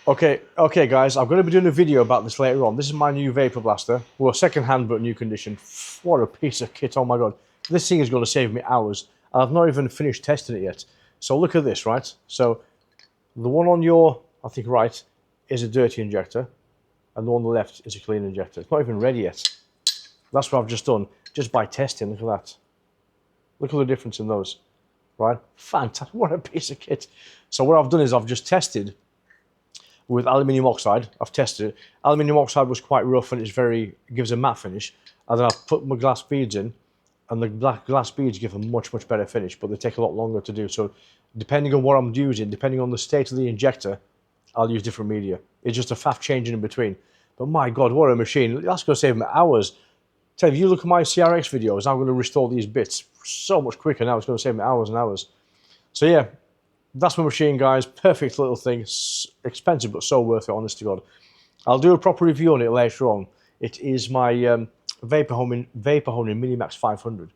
Okay, guys, I'm going to be doing a video about this later on. This is my new Vapour Blaster. Well, second hand, but new condition. What a piece of kit, oh my god. This thing is going to save me hours. And I've not even finished testing it yet. So look at this, right? So, the one on your, I think, right, is a dirty injector. And the one on the left is a clean injector. It's not even ready yet. That's what I've just done, just by testing. Look at that. Look at the difference in those, right? Fantastic, what a piece of kit. So what I've done is I've just tested with aluminium oxide. I've tested it. Aluminium oxide was quite rough and it gives a matte finish. And then I've put my glass beads in, and the glass beads give a much better finish, but they take a lot longer to do. So depending on what I'm using, depending on the state of the injector, I'll use different media. It's just a faff changing in between. But my God, what a machine. That's going to save me hours. Tell you, if you look at my CRX videos, I'm going to restore these bits so much quicker now. It's going to save me hours and hours. So yeah, that's my machine, guys. Perfect little thing. Expensive, but so worth it, honest to God. I'll do a proper review on it later on. It is my Vapour Home in Minimax 500.